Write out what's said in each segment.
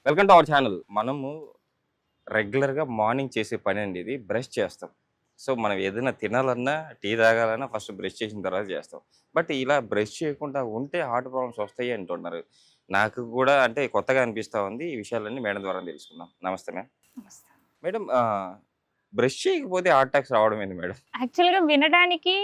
Welcome to our channel. మనము రెగ్యులర్గా morning చేసే పని అండి ఇది, బ్రష్ చేస్తాం. సో మనం ఏదైనా తినాలన్నా, టీ తాగాలన్నా ఫస్ట్ బ్రష్ చేసిన తర్వాత చేస్తాం. బట్ ఇలా బ్రష్ చేయకుండా ఉంటే హార్ట్ ప్రాబ్లమ్స్ వస్తాయి అంటున్నారు. నాకు కూడా అంటే కొత్తగా అనిపిస్తూ ఉంది. ఈ విషయాలన్నీ మేడం ద్వారా తెలుసుకుందాం. నమస్తే మ్యామ్. నమస్తే. మేడం, బ్రష్ చేయకపోతే హార్ట్ అటాక్స్ రావడం ఏంది మేడం? యాక్చువల్గా వినడానికి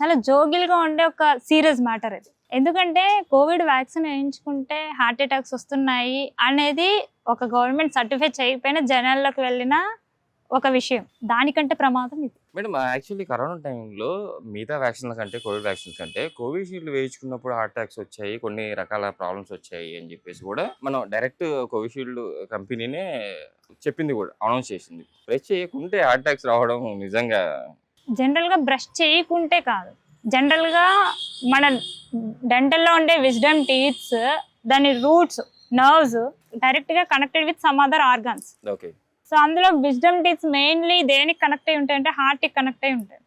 చాలా జోగిల్గా ఉండే ఒక సీరియస్ మ్యాటర్ ఇది. ఎందుకంటే కోవిడ్ వ్యాక్సిన్ వేయించుకుంటే హార్ట్ అటాక్స్ వస్తున్నాయి అనేది ఒక గవర్నమెంట్ సర్టిఫై చేయకపోయినా జనాల్లోకి వెళ్ళిన ఒక విషయం. దానికంటే ప్రమాదం ఇది. మేడం, యాక్చువల్లీ కరోనా టైంలో మిగతా వ్యాక్సిన్ల కంటే, కోవిడ్ వ్యాక్సిన్ కంటే కోవిషీల్డ్ వేయించుకున్నప్పుడు హార్ట్ అటాక్స్ వచ్చాయి, కొన్ని రకాల ప్రాబ్లమ్స్ వచ్చాయి అని చెప్పేసి కూడా మనం డైరెక్ట్ కోవిషీల్డ్ కంపెనీనే చెప్పింది, కూడా అనౌన్స్ చేసింది. బ్రష్ చేయకుంటే హార్ట్ అటాక్స్ రావడం నిజంగా జనరల్గా బ్రష్ చేయకుంటే కాదు, జనరల్గా మన డెంటల్లో ఉండే విజ్డమ్ టీత్స్, దాని రూట్స్, నర్వ్స్ డైరెక్ట్గా connected with some other organs. Okay. So అందులో విజ్డమ్ టీత్స్ మెయిన్లీ దేనికి కనెక్ట్ అయి ఉంటాయి అంటే హార్ట్కి కనెక్ట్ అయి ఉంటాయి.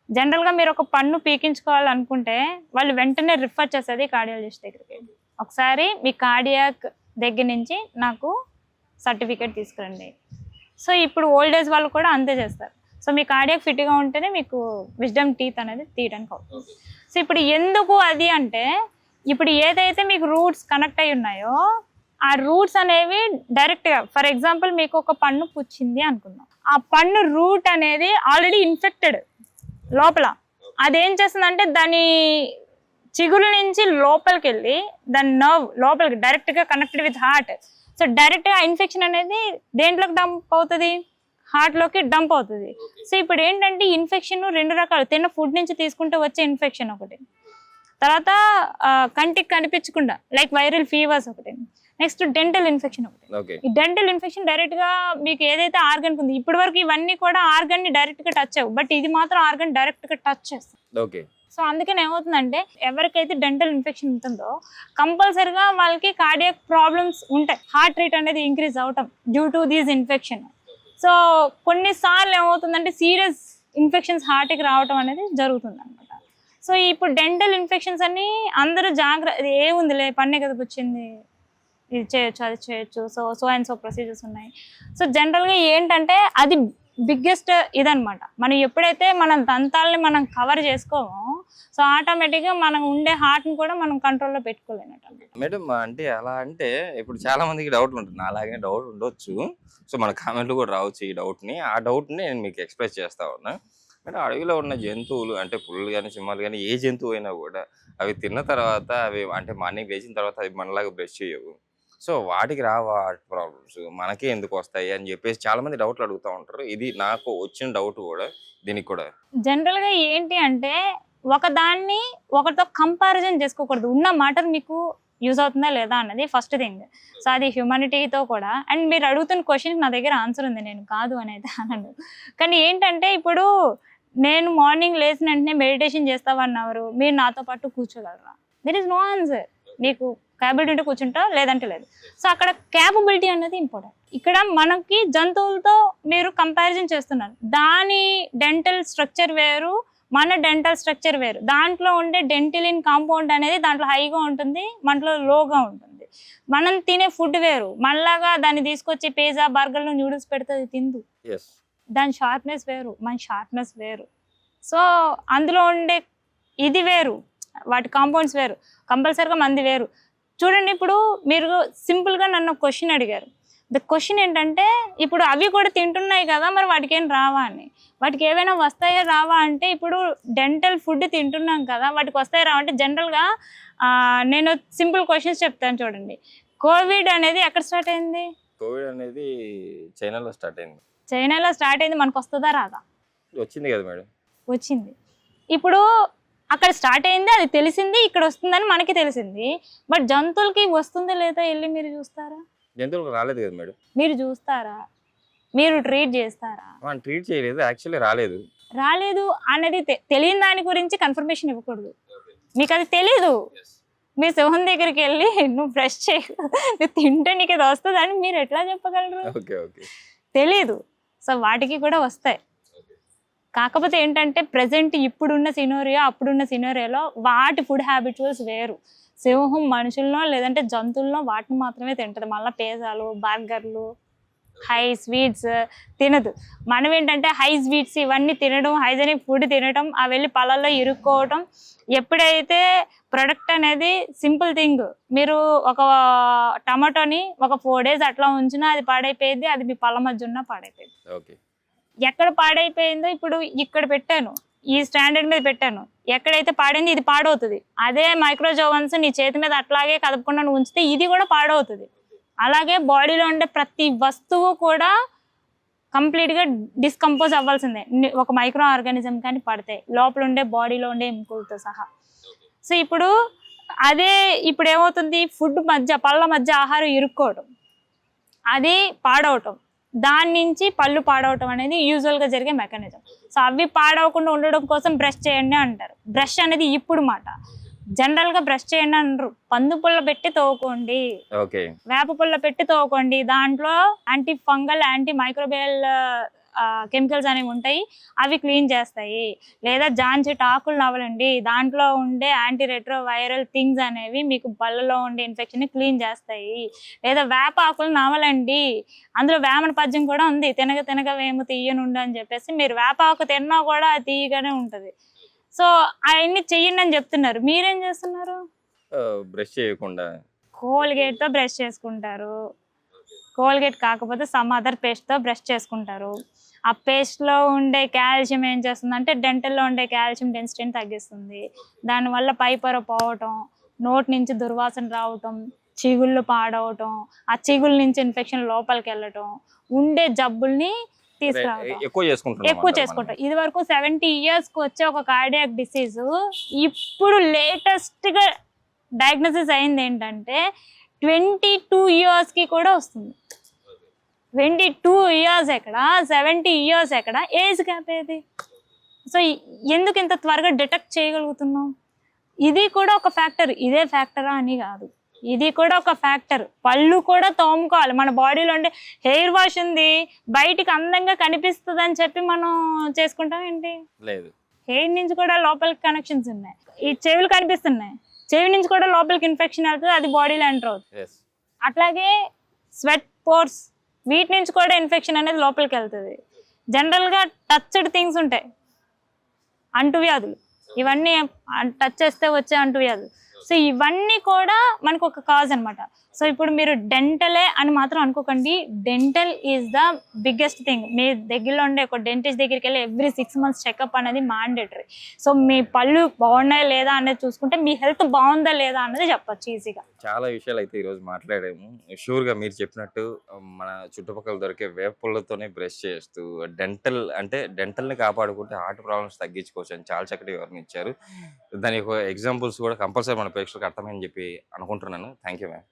జనరల్గా మీరు ఒక పన్ను పీకించుకోవాలనుకుంటే వాళ్ళు వెంటనే రిఫర్ చేసేది కార్డియాలజిస్ట్ దగ్గరికి. ఒకసారి మీ కార్డియాక్ దగ్గర నుంచి నాకు సర్టిఫికేట్ తీసుకురండి. సో ఇప్పుడు ఓల్డ్ ఏజ్ వాళ్ళు కూడా అంతే చేస్తారు. సో మీ కార్డియాక్ ఫిట్గా ఉంటేనే మీకు విజ్డమ్ టీత్ అనేది తీయడానికి అవుతుంది. సో ఇప్పుడు ఎందుకు అది అంటే, ఇప్పుడు ఏదైతే మీకు రూట్స్ కనెక్ట్ అయి ఉన్నాయో ఆ రూట్స్ అనేవి డైరెక్ట్గా, ఫర్ ఎగ్జాంపుల్ మీకు ఒక పన్ను పుచ్చింది అనుకుందాం, ఆ పన్ను రూట్ అనేది ఆల్రెడీ ఇన్ఫెక్టెడ్ లోపల. అదేం చేస్తుందంటే దాని చిగురు నుంచి లోపలికి వెళ్ళి దాని నర్వ్ లోపలికి డైరెక్ట్గా కనెక్టెడ్ విత్ హార్ట్. సో డైరెక్ట్గా ఇన్ఫెక్షన్ అనేది దేంట్లోకి డంప్ అవుతుంది, హార్ట్లోకి డంప్ అవుతుంది. సో ఇప్పుడు ఏంటంటే ఇన్ఫెక్షన్ రెండు రకాలు. తిన్న ఫుడ్ నుంచి తీసుకుంటే వచ్చే ఇన్ఫెక్షన్ ఒకటి, తర్వాత కంటికి కనిపించకుండా లైక్ వైరల్ ఫీవర్స్ ఒకటి, నెక్స్ట్ డెంటల్ ఇన్ఫెక్షన్ ఒకటి. ఈ డెంటల్ ఇన్ఫెక్షన్ డైరెక్ట్ గా మీకు ఏదైతే ఆర్గన్ ఉంది, ఇప్పటి వరకు ఇవన్నీ కూడా ఆర్గన్ ని డైరెక్ట్ గా టచ్ అవ్వవు, బట్ ఇది మాత్రం ఆర్గన్ డైరెక్ట్ గా టచ్ చేస్తుంది. సో అందుకని ఏమవుతుందంటే ఎవరికైతే డెంటల్ ఇన్ఫెక్షన్ ఉంటుందో కంపల్సరిగా వాళ్ళకి కార్డియాక్ ప్రాబ్లమ్స్ ఉంటాయి, హార్ట్ రేట్ అనేది ఇంక్రీజ్ అవటం due to these infection. So కొన్నిసార్లు ఏమవుతుందంటే సీరియస్ ఇన్ఫెక్షన్స్ హార్ట్కి రావటం అనేది జరుగుతుంది అనమాట. సో ఇప్పుడు డెంటల్ ఇన్ఫెక్షన్స్ అన్ని అందరూ జాగ్రత్త, ఏముందిలే పన్నే కదా వచ్చింది, ఇది చేయొచ్చు అది చేయొచ్చు, సో అండ్ సో ప్రొసీజర్స్ ఉన్నాయి. సో జనరల్గా ఏంటంటే అది బిగ్గెస్ట్ ఇదనమాట. మనం ఎప్పుడైతే మన దంతాలని మనం కవర్ చేసుకోమో సో ఆటోమేటిక్గా మనం ఉండే హార్ట్ని కూడా మనం కంట్రోల్లో పెట్టుకోలేనట్టు. మేడం, అంటే అలా అంటే ఇప్పుడు చాలా మందికి డౌట్ ఉంటుంది, అలాగే డౌట్ ఉండొచ్చు. సో మన కామెంట్లు కూడా రావచ్చు ఈ డౌట్ని. ఆ డౌట్ని నేను మీకు ఎక్స్ప్రెస్ చేస్తా ఉన్నా. మేడం, అడవిలో ఉన్న జంతువులు అంటే పులులు కానీ, సింహాలు కానీ, ఏ జంతువు అయినా కూడా అవి తిన్న తర్వాత అవి అంటే మార్నింగ్ లేచిన తర్వాత అవి మనలాగా బ్రష్ చేయవు. సో వాటికి రావా హార్ట్ ప్రాబ్లమ్స్, మనకే ఎందుకు వస్తాయి అని చెప్పేసి చాలా మంది డౌట్లు అడుగుతూ ఉంటారు. ఇది నాకు వచ్చిన డౌట్ కూడా, దీనికి కూడా జనరల్గా ఏంటి అంటే ఒకదాన్ని ఒకరితో కంపారిజన్ చేసుకోకూడదు. ఉన్న మ్యాటర్ మీకు యూజ్ అవుతుందా లేదా అన్నది ఫస్ట్ థింగ్. సో అది హ్యూమానిటీతో కూడా. అండ్ మీరు అడుగుతున్న క్వశ్చన్కి నా దగ్గర ఆన్సర్ ఉంది, నేను కాదు అనేది అనను. కానీ ఏంటంటే ఇప్పుడు నేను మార్నింగ్ లేచిన వెంటనే మెడిటేషన్ చేస్తావన్నవారు మీరు నాతో పాటు కూర్చోగలరా? There is no answer. మీకు క్యాపబిలిటీ ఉంటే కూర్చుంటా, లేదంటే లేదు. సో అక్కడ క్యాపబిలిటీ అనేది ఇంపార్టెంట్. ఇక్కడ మనకి జంతువులతో మీరు కంపారిజన్ చేస్తున్నారు, దాని డెంటల్ స్ట్రక్చర్ వేరు, మన డెంటల్ స్ట్రక్చర్ వేరు. దాంట్లో ఉండే డెంటిలిన్ కాంపౌండ్ అనేది దాంట్లో హైగా ఉంటుంది, మనలో లోగా ఉంటుంది. మనం తినే ఫుడ్ వేరు, మనలాగా దాన్ని తీసుకొచ్చి పిజ్జా బర్గర్లు న్యూడిల్స్ పెడితే తిందు. దాని షార్ప్నెస్ వేరు, మన షార్ప్నెస్ వేరు. సో అందులో ఉండే ఇది వేరు, వాటి కాంపౌండ్స్ వేరు, కంపల్సరీగా మంది వేరు. చూడండి, ఇప్పుడు మీరు సింపుల్గా నన్ను క్వశ్చన్ అడిగారు. ద క్వశ్చన్ ఏంటంటే ఇప్పుడు అవి కూడా తింటున్నాయి కదా, మరి వాటికి ఏం రావా అని. వాటికి ఏవైనా వస్తాయా రావా అంటే, ఇప్పుడు డెంటల్ ఫుడ్ తింటున్నాం కదా, వాటికి వస్తాయా రావా అంటే జనరల్గా నేను సింపుల్ క్వశ్చన్స్ చెప్తాను చూడండి. కోవిడ్ అనేది ఎక్కడ స్టార్ట్ అయింది? కోవిడ్ అనేది చైనాలో స్టార్ట్ అయింది. చైనాలో స్టార్ట్ అయింది, మనకు వస్తుందా రాదా? వచ్చింది కదా మేడం. వచ్చింది. ఇప్పుడు అక్కడ స్టార్ట్ అయింది, అది తెలిసింది, ఇక్కడ వస్తుందని మనకి తెలిసింది. బట్ జంతువులకి వస్తుందా లేదా వెళ్ళి మీరు చూస్తారా? జంతువులకు రాలేదు కదా మేడం. మీరు చూస్తారా? మీరు ట్రీట్ చేస్తారా? మనం ట్రీట్ చేయలేదు, యాక్చువల్లీ రాలేదు. రాలేదు అనేది తెలియని దాని గురించి కన్ఫర్మేషన్ ఇవ్వకూడదు. మీకు అది తెలీదు, మీ సింహం దగ్గరికి వెళ్ళి నువ్వు బ్రష్ చేయ, నువ్వు తింటే నీకు అది వస్తుంది అని మీరు ఎట్లా చెప్పగలరు? తెలీదు. సో వాటికి కూడా వస్తాయి. కాకపోతే ఏంటంటే ప్రెసెంట్ ఇప్పుడున్న సినోరియో అప్పుడున్న సినోరియోలో వాటి ఫుడ్ హ్యాబిచువల్స్ వేరు. సింహం మనుషుల్లో లేదంటే జంతువుల్లో వాటిని మాత్రమే తింటది. మళ్ళీ పిజ్జాలు, బర్గర్లు, హై స్వీట్స్ తినదు. మనం ఏంటంటే హై స్వీట్స్ ఇవన్నీ తినడం, హైజెనిక్ ఫుడ్ తినడం, అవి వెళ్ళి పళ్ళల్లో ఇరుక్కోవటం. ఎప్పుడైతే ప్రొడక్ట్ అనేది సింపుల్ థింగ్, మీరు ఒక టమాటోని ఒక 4 days అట్లా ఉంచినా అది పాడైపోయింది, అది మీ పళ్ళ మధ్య ఉన్న పాడైపోయింది. ఓకే. ఎక్కడ పాడైపోయిందో ఇప్పుడు ఇక్కడ పెట్టాను, ఈ స్టాండర్డ్ మీద పెట్టాను, ఎక్కడైతే పాడైంది ఇది పాడవుతుంది. అదే మైక్రోజోవన్స్ నీ చేతి మీద అట్లాగే కదపకుండా నువ్వు ఉంచితే ఇది కూడా పాడవుతుంది. అలాగే బాడీలో ఉండే ప్రతి వస్తువు కూడా కంప్లీట్గా డిస్కంపోజ్ అవ్వాల్సిందే ఒక మైక్రో ఆర్గానిజం కానీ పడితే, లోపల ఉండే బాడీలో ఉండే ఎముకలతో సహా. సో ఇప్పుడు అదే ఇప్పుడు ఏమవుతుంది, ఫుడ్ మధ్య పళ్ళ మధ్య ఆహారం ఇరుక్కోవడం, అది పాడవటం, దాని నుంచి పళ్ళు పాడవటం అనేది యూజువల్గా జరిగే మెకానిజం. సో అవి పాడవకుండా ఉండడం కోసం బ్రష్ చేయండి అంటారు. బ్రష్ అనేది ఇప్పుడు మాట, జనరల్గా బ్రష్ చేయండి అంటారు. పందు పుల్ల పెట్టి తోవుకోండి, వేప పుల్ల పెట్టి తోవుకోండి, దాంట్లో anti fungal, anti microbial chemicals అనేవి ఉంటాయి, అవి క్లీన్ చేస్తాయి. లేదా జాన్ చెట్టు ఆకులు నవలండి, దాంట్లో ఉండే యాంటీ రెట్రో వైరల్ థింగ్స్ అనేవి మీకు పళ్ళలో ఉండే ఇన్ఫెక్షన్ క్లీన్ చేస్తాయి. లేదా వేప ఆకులు నవలండి, అందులో వేమన పద్యం కూడా ఉంది, తినగ తినగ వేము తీయనుండు అని చెప్పేసి. మీరు వేప ఆకు తిన్నా కూడా అది తీయగానే ఉంటుంది. సో అవన్నీ చెయ్యండి అని చెప్తున్నారు, మీరేం చేస్తున్నారు? బ్రష్ చేయకుండా కోల్గేట్ తో బ్రష్ చేసుకుంటారు. కోల్గేట్ కాకపోతే సమ్ అదర్ పేస్ట్ తో బ్రష్ చేసుకుంటారు. ఆ పేస్ట్ లో ఉండే కాల్షియం ఏం చేస్తుంది అంటే డెంటల్లో ఉండే కాల్షియం డెన్సిటీని తగ్గిస్తుంది. దానివల్ల పైపొర పోవటం, నోటి నుంచి దుర్వాసన రావటం, చీగుళ్ళు పాడవటం, ఆ చీగుళ్ళ నుంచి ఇన్ఫెక్షన్ లోపలికి వెళ్ళటం, ఉండే జబ్బుల్ని తీసుకురావటం ఎక్కువ చేసుకుంటాం. ఇది వరకు 70 years వచ్చే ఒక కార్డియాక్ డిసీజ్ ఇప్పుడు లేటెస్ట్ గా డయాగ్నోసిస్ అయింది ఏంటంటే 22 years కి కూడా వస్తుంది. 22 years ఎక్కడ, 70 years ఎక్కడ, ఏజ్ గ్యాప్ ఏది? సో ఎందుకు ఇంత త్వరగా డిటెక్ట్ చేయగలుగుతున్నాం? ఇది కూడా ఒక ఫ్యాక్టర్. ఇదే ఫ్యాక్టరా అని కాదు, ఇది కూడా ఒక ఫ్యాక్టర్. పళ్ళు కూడా తోముకోవాలి. మన బాడీలో ఉండే హెయిర్ వాష్ ఉంది, బయటికి అందంగా కనిపిస్తుంది అని చెప్పి మనం చేసుకుంటాం ఏంటి? లేదు. హెయిర్ నుంచి కూడా లోపలికి కనెక్షన్స్ ఉన్నాయి. ఈ చెవులు కనిపిస్తున్నాయి, చెవి నుంచి కూడా లోపలికి ఇన్ఫెక్షన్ అవుతుంది, అది బాడీలో ఎంటర్ అవుతుంది. అట్లాగే స్వెట్ పోర్స్, వీటి నుంచి కూడా ఇన్ఫెక్షన్ అనేది లోపలికి వెళ్తుంది. జనరల్గా టచ్డ్ థింగ్స్ ఉంటాయి, అంటువ్యాధులు, ఇవన్నీ టచ్ చేస్తే వచ్చే అంటువ్యాధులు. సో ఇవన్నీ కూడా మనకు ఒక కాజ్ అనమాట. సో ఇప్పుడు మీరు డెంటలే అని మాత్రం అనుకోకండి, dental is the biggest thing. మీ దగ్గరలో ఉండే ఒక డెంటిస్ట్ దగ్గరికి వెళ్ళి ఎవ్రీ 6 months చెకప్ అనేది మ్యాండేటరీ. సో మీ పళ్ళు బాగున్నాయా లేదా అనేది చూసుకుంటే మీ హెల్త్ బాగుందా లేదా అన్నది చెప్పచ్చు ఈజీగా. చాలా విషయాలు అయితే ఈరోజు మాట్లాడాము. షూర్గా మీరు చెప్పినట్టు మన చుట్టుపక్కల దొరికే వేప పుల్లతోనే బ్రష్ చేస్తూ డెంటల్ని కాపాడుకుంటే హార్ట్ ప్రాబ్లమ్స్ తగ్గించుకోవచ్చు అని చాలా చక్కటి వివరణ ఇచ్చారు. దాని ఎగ్జాంపుల్స్ కూడా కంపల్సరీ మన ప్రేక్షకులకు అర్థమని చెప్పి అనుకుంటున్నాను. Thank you ma'am.